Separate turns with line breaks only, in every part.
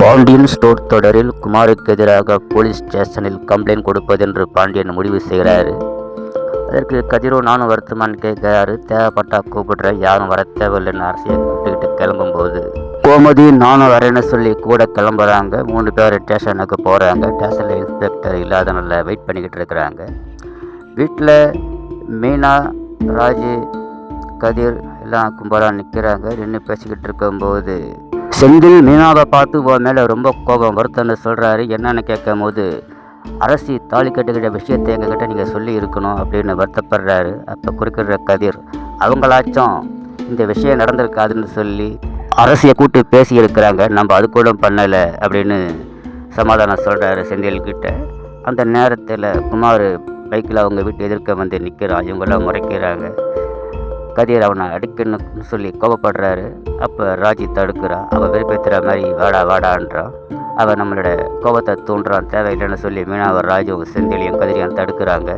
Pandian store தொடரில் குமாருக்கு எதிராக போலீஸ் ஸ்டேஷனில் கம்ப்ளைண்ட் கொடுப்பதென்று பாண்டியன் முடிவு செய்கிறாரு. அதற்கு கதிரோ நானும் வருத்தமானு கேட்கிறாரு. தேவைப்பட்டா கூப்பிடுற, யாரும் வர தேவையில்லைன்னு அரசியை கூப்பிட்டுக்கிட்டு கிளம்பும்போது கோமதி நானும் வரேன்னு சொல்லி கூட கிளம்புறாங்க. 3 பேர் ஸ்டேஷனுக்கு போகிறாங்க. ஸ்டேஷனில் இன்ஸ்பெக்டர் இல்லாதனால வெயிட் பண்ணிக்கிட்டு இருக்கிறாங்க. வீட்டில் மீனா, ராஜு, கதிர் எல்லாம் கும்பலாக நிற்கிறாங்க. நின்று பேசிக்கிட்டு இருக்கும்போது செந்தில் மீனாவை பார்த்து உன் மேலே ரொம்ப கோபம் வருத்தம்னு சொல்கிறாரு. என்னன்னு கேட்கும் போது அரசி தாலி கட்டுக்கிட்ட விஷயத்தை எங்ககிட்ட நீங்கள் சொல்லி இருக்கணும் அப்படின்னு வருத்தப்படுறாரு. அப்போ குறுக்கிற கதிர் அவங்களாச்சும் இந்த விஷயம் நடந்திருக்காதுன்னு சொல்லி அரசியை கூட்டு பேசியிருக்கிறாங்க, நம்ம அது கூட பண்ணலை அப்படின்னு சமாதானம் சொல்கிறாரு செந்தில்கிட்ட. அந்த நேரத்தில் குமார் பைக்கில் அவங்க வீட்டு எதிர்க்க வந்து நிற்கிறான். இவங்களாம் முறைக்கிறாங்க. கதிர் அவனை அடிக்கணும்னு சொல்லி கோபப்படுறாரு. அப்போ ராஜி தடுக்கிறான். அவன் வெறுப்பேற்றுற மாதிரி வாடா வாடான்றான். அவன் நம்மளோட கோபத்தை தூண்டுறான். தேவையில்லைன்னு சொல்லி மீனாவை ராஜும் செந்திலியும் கதிரியும் தடுக்கிறாங்க.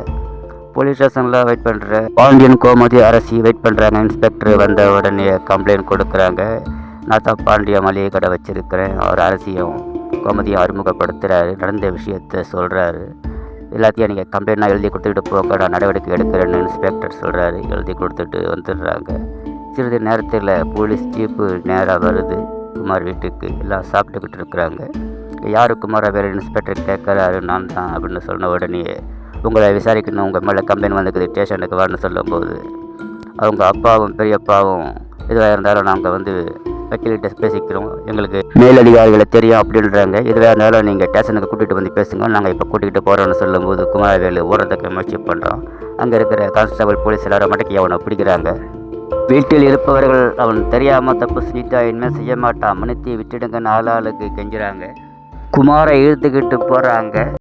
போலீஸ் ஸ்டேஷனில் வெயிட் பண்ணுற பாண்டியன், கோமதி, அரசி வெயிட் பண்ணுறாங்க. இன்ஸ்பெக்டர் வந்த உடனே கம்ப்ளைண்ட் கொடுக்குறாங்க. நான் தான் பாண்டிய மளிகை கடை வச்சுருக்கிறேன். அவர் அரசியும் கோமதியும் அறிமுகப்படுத்துகிறாரு. நடந்த விஷயத்த சொல்கிறாரு. எல்லாத்தையும் நீங்கள் கம்ப்ளைண்ட்டாக எழுதி கொடுத்துக்கிட்டு போக, நான் நடவடிக்கை எடுக்கிறேன்னு இன்ஸ்பெக்டர் சொல்கிறாரு. எழுதி கொடுத்துட்டு வந்துடுறாங்க. சிறிது நேரத்தில் போலீஸ் ஜீப்பு நேராக வருது குமார் வீட்டுக்கு. எல்லாம் சாப்பிட்டுக்கிட்டு இருக்கிறாங்க. யார் குமாரை வேறு இன்ஸ்பெக்டர் கேட்குறாரு. நான் தான் அப்படின்னு சொன்ன உடனே உங்களை விசாரிக்கணும், உங்கள் மேலே கம்ப்ளைண்ட் வந்துக்குது, ஸ்டேஷனுக்கு வரணும்னு சொல்லும்போது அவங்க அப்பாவும் பெரியப்பாவும் எதுவாக இருந்தாலும் நாங்கள் வந்து வக்கீல்கிட்ட பேசிக்கிறோம், எங்களுக்கு மேலதிகாரிகளை தெரியும் அப்படின்றாங்க. எதுவாக இருந்தாலும் நீங்கள் ஸ்டேஷனுக்கு கூட்டிகிட்டு வந்து பேசுங்க, நாங்கள் இப்போ கூட்டிகிட்டு போகிறோன்னு சொல்லும்போது குமாரவேலு ஓடுறதுக்கு முயற்சி பண்ணுறோம். அங்கே இருக்கிற கான்ஸ்டபிள் போலீஸ் எல்லாரும் மடக்கி அவனை பிடிக்கிறாங்க. வீட்டில் இருப்பவர்கள் அவன் தெரியாமல் தப்பு செஞ்சுட்டா இனிமேல் செய்ய மாட்டான், மன்னித்து விட்டுடுங்கன்னு ஆளாளுக்கு கெஞ்சுறாங்க. குமாரை இழுத்துக்கிட்டு போகிறாங்க.